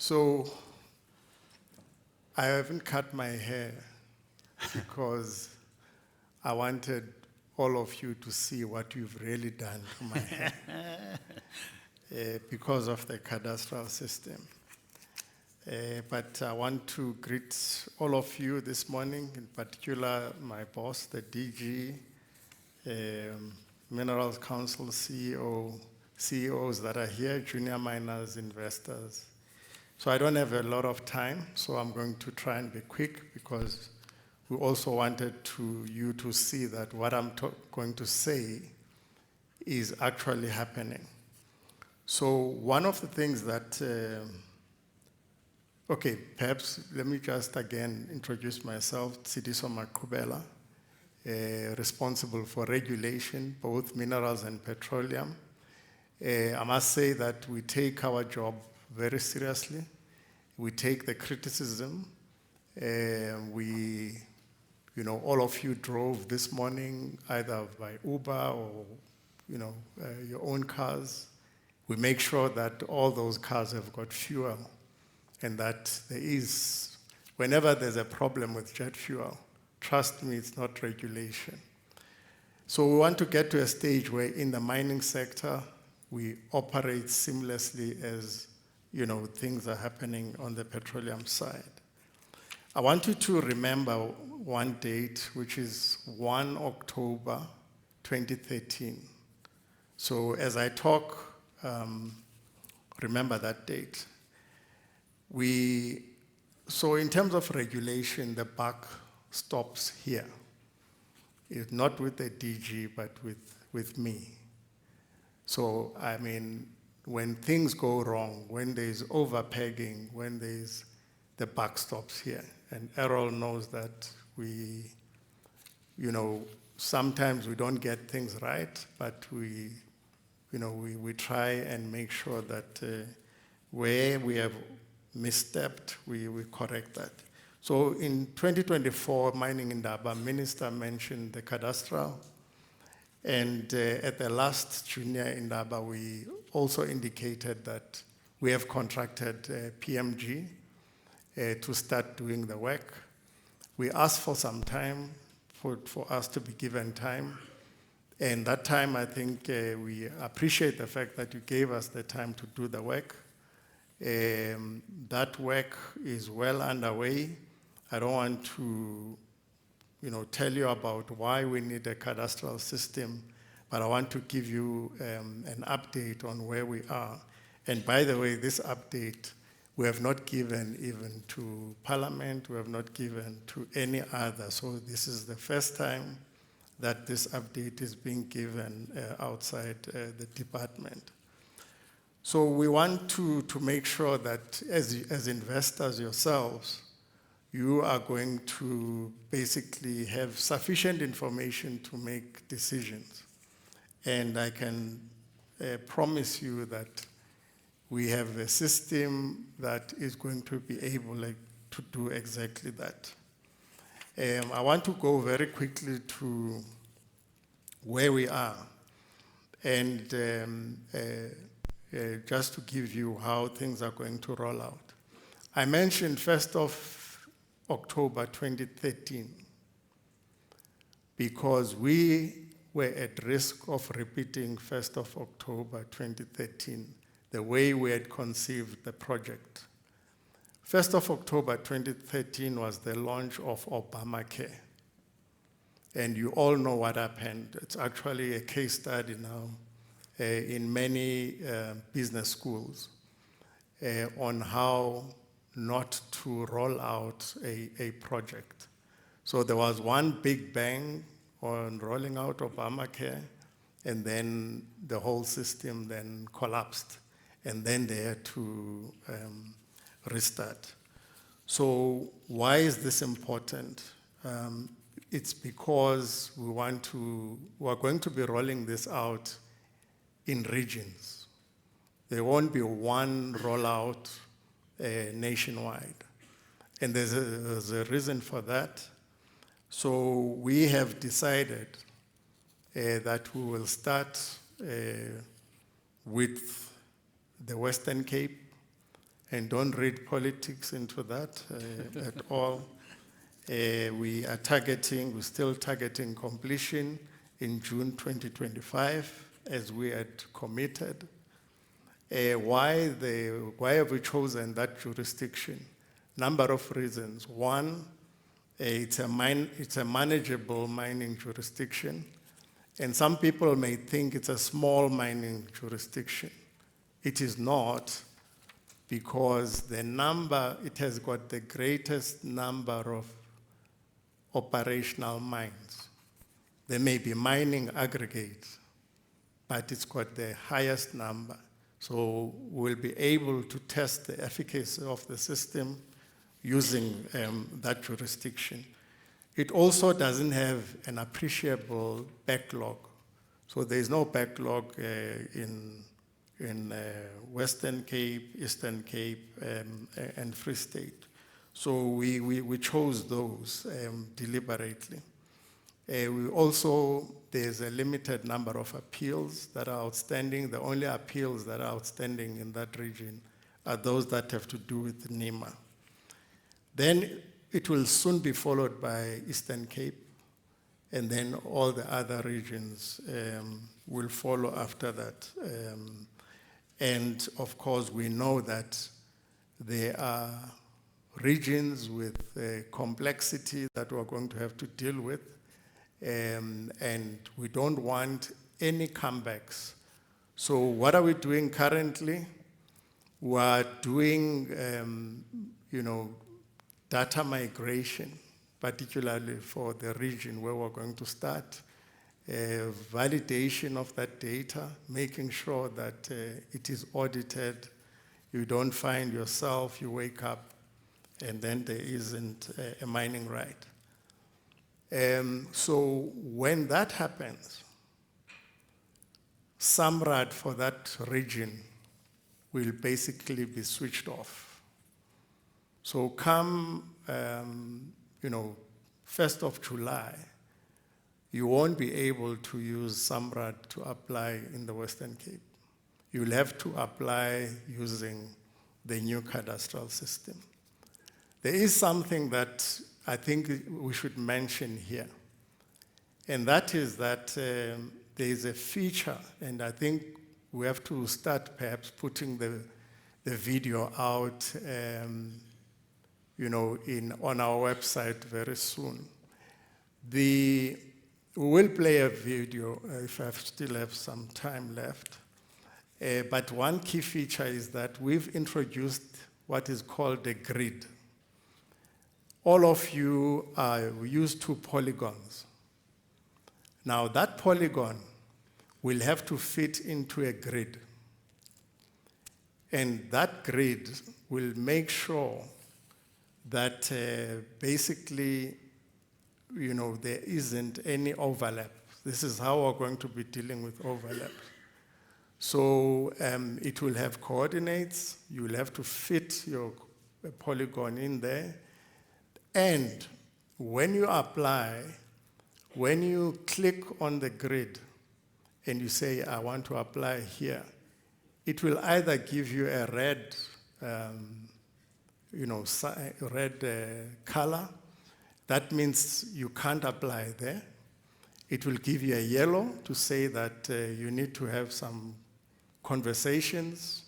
So I haven't cut my hair because I wanted all of you to see what you've really done to my hair because of the cadastral system. But I want to greet all of you this morning, in particular my boss, the DG, Minerals Council CEOs that are here, junior miners, investors. So I don't have a lot of time, so I'm going to try and be quick because we also wanted you to see that what I'm going to say is actually happening. So one of the things that, perhaps let me just again introduce myself, Cedric Somakubela, responsible for regulation, both minerals and petroleum. I must say that we take our job very seriously. We take the criticism. All of you drove this morning either by Uber or, your own cars. We make sure that all those cars have got fuel and that whenever there's a problem with jet fuel, trust me, it's not regulation. So we want to get to a stage where in the mining sector, we operate seamlessly as, things are happening on the petroleum side. I want you to remember one date, which is 1 October 2013. So as I talk, remember that date. So in terms of regulation, the buck stops here. It's not with the DG, but with me. So, when things go wrong, when there's overpegging, when the buck stops here. And Errol knows that sometimes we don't get things right, but we try and make sure that where we have misstepped, we correct that. So in 2024, Mining Indaba, Minister mentioned the Cadastral. And at the last Junior Indaba, we also indicated that we have contracted PMG to start doing the work. We asked for some time, for us to be given time. And that time, I think we appreciate the fact that you gave us the time to do the work. That work is well underway. I don't want to tell you about why we need a cadastral system, but I want to give you an update on where we are. And by the way, this update, we have not given even to Parliament, we have not given to any other. So this is the first time that this update is being given outside the department. So we want to make sure that as investors yourselves, you are going to basically have sufficient information to make decisions. And I can promise you that we have a system that is going to be able to do exactly that. I want to go very quickly to where we are. And just to give you how things are going to roll out. I mentioned 1st of October 2013 because we were at risk of repeating 1st of October 2013, the way we had conceived the project. 1st of October 2013 was the launch of Obamacare. And you all know what happened. It's actually a case study now in many business schools on how not to roll out a project. So there was one big bang on rolling out Obamacare, and then the whole system then collapsed, and then they had to restart. So why is this important? It's because we're going to be rolling this out in regions. There won't be one rollout nationwide. And there's a reason for that. So we have decided that we will start with the Western Cape, and don't read politics into that at all. We're still targeting completion in June 2025, as we had committed. Why have we chosen that jurisdiction? Number of reasons. One, it's a manageable mining jurisdiction, and some people may think it's a small mining jurisdiction. It is not, because it has got the greatest number of operational mines. There may be mining aggregates, but it's got the highest number. So we'll be able to test the efficacy of the system using that jurisdiction. It also doesn't have an appreciable backlog. So there's no backlog in Western Cape, Eastern Cape, and Free State. So we chose those deliberately. There's a limited number of appeals that are outstanding. The only appeals that are outstanding in that region are those that have to do with NEMA. Then it will soon be followed by Eastern Cape, and then all the other regions will follow after that. And of course, we know that there are regions with complexity that we're going to have to deal with, and we don't want any comebacks. So what are we doing currently? We're doing, data migration, particularly for the region where we're going to start, validation of that data, making sure that it is audited. You don't find yourself, you wake up, and then there isn't a mining right. So when that happens, SAMRAD for that region will basically be switched off. So come, 1st of July, you won't be able to use SAMRAD to apply in the Western Cape. You'll have to apply using the new cadastral system. There is something that I think we should mention here, and that is that there is a feature, and I think we have to start perhaps putting the video out on our website very soon. We will play a video if I still have some time left. But one key feature is that we've introduced what is called a grid. All of you use 2 polygons. Now that polygon will have to fit into a grid. And that grid will make sure that basically, there isn't any overlap. This is how we're going to be dealing with overlap. So it will have coordinates. You will have to fit your polygon in there. And when you apply, when you click on the grid and you say, I want to apply here, it will either give you a red color. That means you can't apply there. It will give you a yellow to say that you need to have some conversations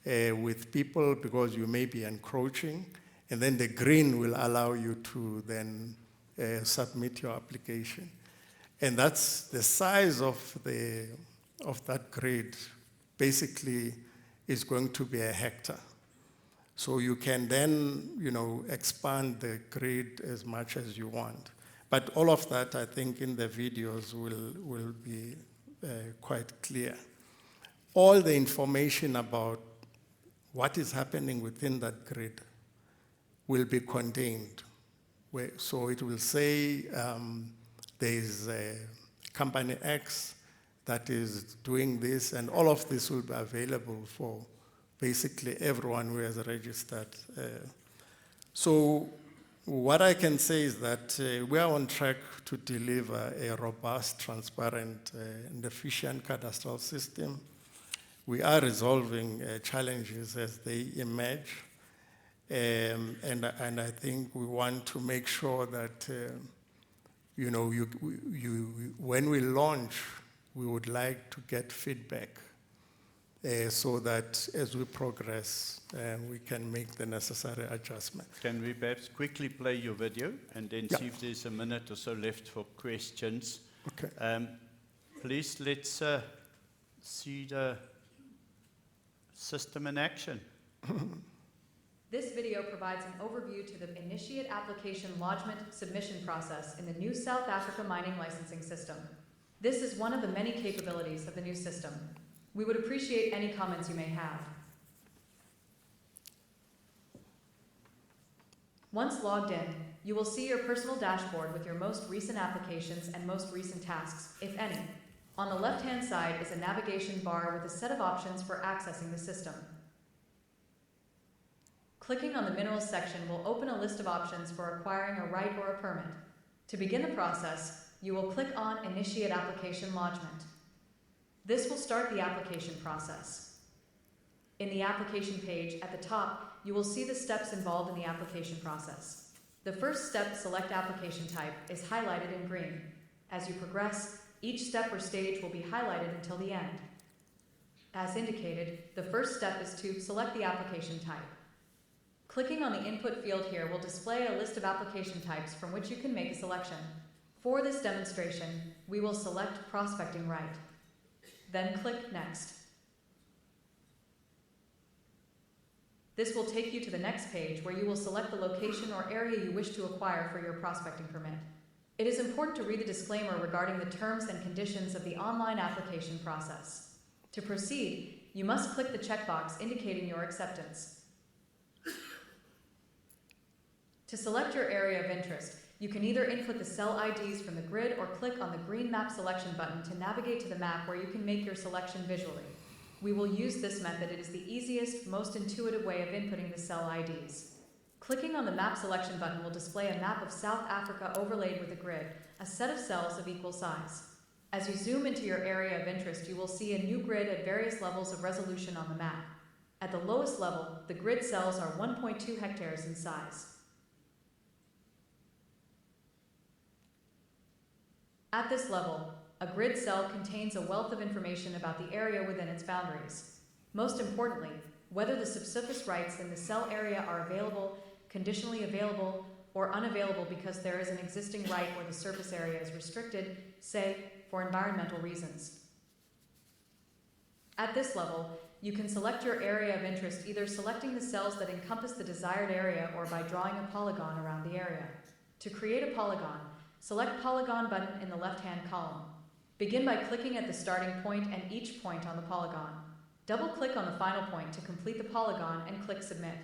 with people because you may be encroaching. And then the green will allow you to then submit your application. And that's the size of that grid basically is going to be a hectare. So you can then, expand the grid as much as you want. But all of that, I think, in the videos will be quite clear. All the information about what is happening within that grid will be contained. So it will say there is a company X that is doing this, and all of this will be available for basically everyone who has registered. So what I can say is that we are on track to deliver a robust, transparent, and efficient cadastral system. we are resolving challenges as they emerge. And I think we want to make sure that, when we launch, we would like to get feedback so that as we progress, we can make the necessary adjustments. Can we perhaps quickly play your video and then see if there's a minute or so left for questions? Okay. Please, let's see the system in action. This video provides an overview to the initiate application lodgement submission process in the new South Africa mining licensing system. This is one of the many capabilities of the new system. We would appreciate any comments you may have. Once logged in, you will see your personal dashboard with your most recent applications and most recent tasks, if any. On the left-hand side is a navigation bar with a set of options for accessing the system. Clicking on the Minerals section will open a list of options for acquiring a right or a permit. To begin the process, you will click on Initiate Application Lodgement. This will start the application process. In the application page at the top, you will see the steps involved in the application process. The first step, Select Application Type, is highlighted in green. As you progress, each step or stage will be highlighted until the end. As indicated, the first step is to select the application type. Clicking on the input field here will display a list of application types from which you can make a selection. For this demonstration, we will select Prospecting Right. Then click Next. This will take you to the next page where you will select the location or area you wish to acquire for your prospecting permit. It is important to read the disclaimer regarding the terms and conditions of the online application process. To proceed, you must click the checkbox indicating your acceptance. To select your area of interest, you can either input the cell IDs from the grid or click on the green map selection button to navigate to the map where you can make your selection visually. We will use this method. It is the easiest, most intuitive way of inputting the cell IDs. Clicking on the map selection button will display a map of South Africa overlaid with a grid, a set of cells of equal size. As you zoom into your area of interest, you will see a new grid at various levels of resolution on the map. At the lowest level, the grid cells are 1.2 hectares in size. At this level, a grid cell contains a wealth of information about the area within its boundaries. Most importantly, whether the subsurface rights in the cell area are available, conditionally available, or unavailable because there is an existing right where the surface area is restricted, say, for environmental reasons. At this level, you can select your area of interest either selecting the cells that encompass the desired area or by drawing a polygon around the area. To create a polygon, select Polygon button in the left-hand column. Begin by clicking at the starting point and each point on the polygon. Double-click on the final point to complete the polygon and click Submit.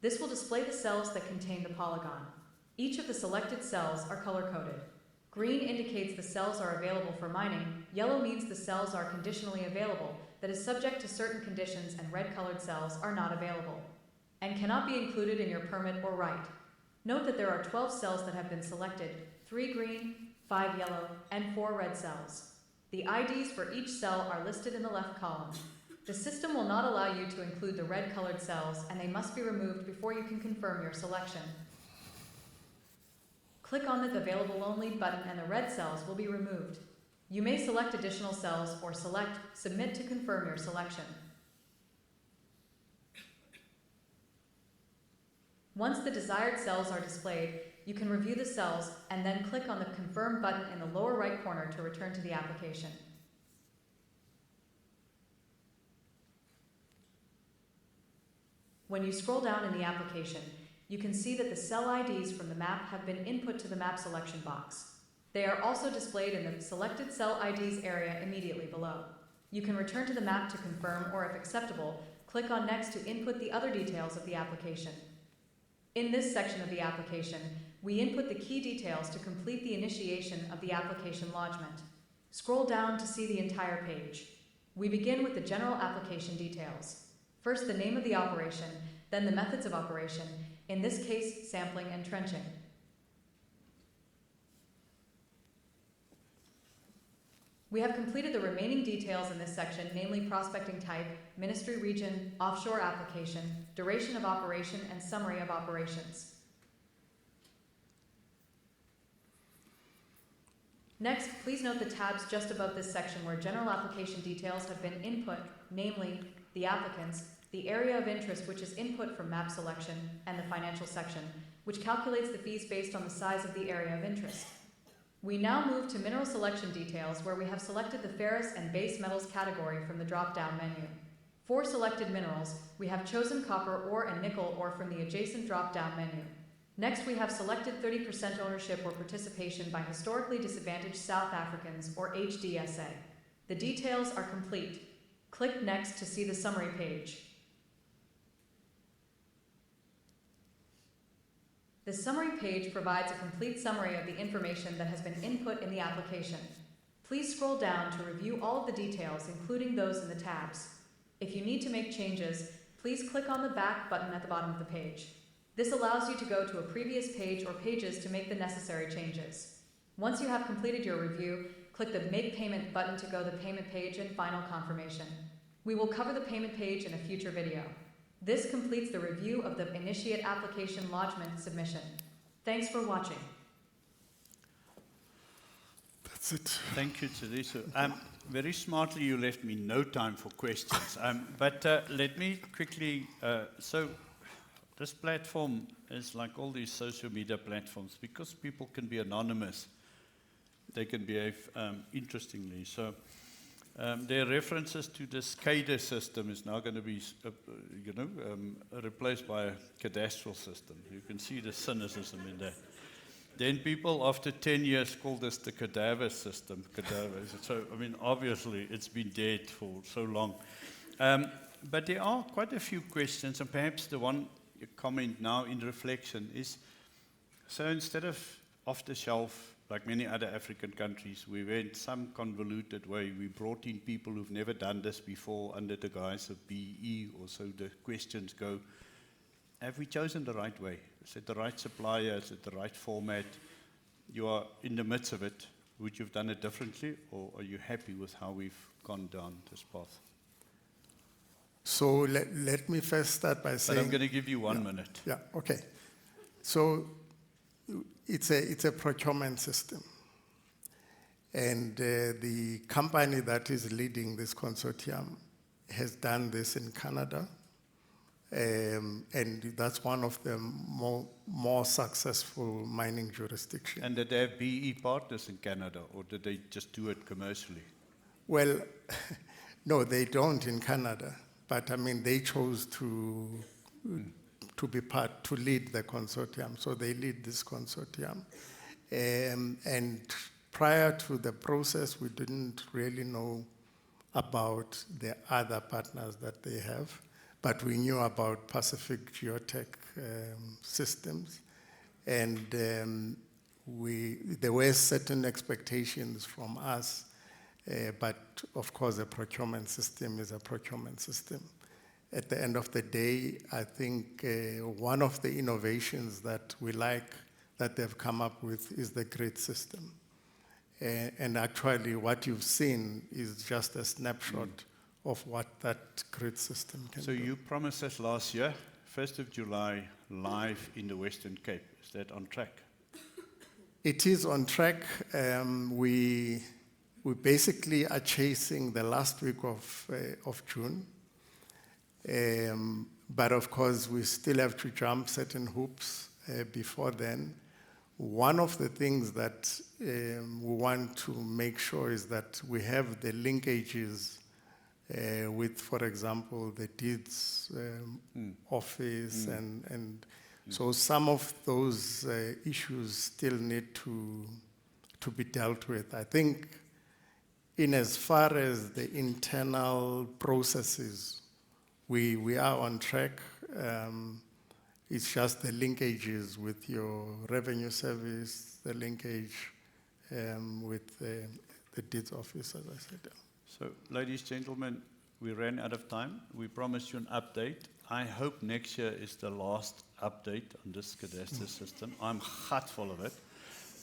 This will display the cells that contain the polygon. Each of the selected cells are color-coded. Green indicates the cells are available for mining, yellow means the cells are conditionally available, that is subject to certain conditions, and red-colored cells are not available and cannot be included in your permit or right. Note that there are 12 cells that have been selected, 3 green, 5 yellow, and 4 red cells. The IDs for each cell are listed in the left column. The system will not allow you to include the red-colored cells, and they must be removed before you can confirm your selection. Click on the Available Only button and the red cells will be removed. You may select additional cells or select Submit to confirm your selection. Once the desired cells are displayed, you can review the cells and then click on the Confirm button in the lower right corner to return to the application. When you scroll down in the application, you can see that the cell IDs from the map have been input to the map selection box. They are also displayed in the Selected Cell IDs area immediately below. You can return to the map to confirm, or if acceptable, click on Next to input the other details of the application. In this section of the application, we input the key details to complete the initiation of the application lodgement. Scroll down to see the entire page. We begin with the general application details. First, the name of the operation, then the methods of operation, in this case, sampling and trenching. We have completed the remaining details in this section, namely prospecting type, ministry region, offshore application, duration of operation, and summary of operations. Next, please note the tabs just above this section where general application details have been input, namely the applicants, the area of interest, which is input from map selection, and the financial section, which calculates the fees based on the size of the area of interest. We now move to mineral selection details, where we have selected the ferrous and base metals category from the drop-down menu. For selected minerals, we have chosen copper ore and nickel ore from the adjacent drop-down menu. Next, we have selected 30% ownership or participation by historically disadvantaged South Africans, or HDSA. The details are complete. Click Next to see the summary page. The summary page provides a complete summary of the information that has been input in the application. Please scroll down to review all of the details, including those in the tabs. If you need to make changes, please click on the Back button at the bottom of the page. This allows you to go to a previous page or pages to make the necessary changes. Once you have completed your review, click the Make Payment button to go to the payment page and final confirmation. We will cover the payment page in a future video. This completes the review of the Initiate Application Lodgement submission. Thanks for watching. That's it. Thank you, Teresa. Very smartly, you left me no time for questions. But let me quickly, so this platform is like all these social media platforms. Because people can be anonymous, they can behave interestingly. So their references to this CADA system is now going to be, replaced by a cadastral system. You can see the cynicism in that. Then people, after 10 years, call this the cadaver system. So, I mean, obviously, it's been dead for so long. But there are quite a few questions, and perhaps the one comment now in reflection is, so instead of off-the-shelf, like many other African countries, we went some convoluted way. We brought in people who've never done this before under the guise of BE, or so the questions go. Have we chosen the right way? Is it the right supplier? Is it the right format? You are in the midst of it. Would you have done it differently, or are you happy with how we've gone down this path? So let me first start by saying... But I'm going to give you 1 minute. Yeah, okay. So it's a procurement system. And the company that is leading this consortium has done this in Canada. And that's one of the more successful mining jurisdictions. And did they have BE partners in Canada, or did they just do it commercially? Well, no, they don't in Canada. But I mean, they chose to lead the consortium. So they lead this consortium. And prior to the process, we didn't really know about the other partners that they have. But we knew about Pacific Geotech Systems, and there were certain expectations from us, but of course a procurement system is a procurement system. At the end of the day, I think one of the innovations that we like that they've come up with is the grid system. And actually what you've seen is just a snapshot of what that grid system can do. So you promised us last year, 1st of July, live in the Western Cape. Is that on track? It is on track. We basically are chasing the last week of June. But of course, we still have to jump certain hoops before then. One of the things that we want to make sure is that we have the linkages with, for example, the deeds office, and so some of those issues still need to be dealt with. I think in as far as the internal processes, we are on track. It's just the linkages with your revenue service, the linkage with the deeds office, as I said. So, ladies and gentlemen, we ran out of time. We promised you an update. I hope next year is the last update on this cadastre system. I'm hot full of it.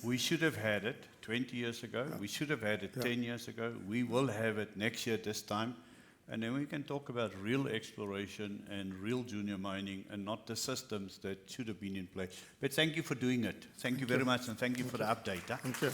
We should have had it 20 years ago. We should have had it 10 years ago. We will have it next year this time. And then we can talk about real exploration and real junior mining and not the systems that should have been in place. But thank you for doing it. Thank you very much, and thank you for the update. Huh? Thank you.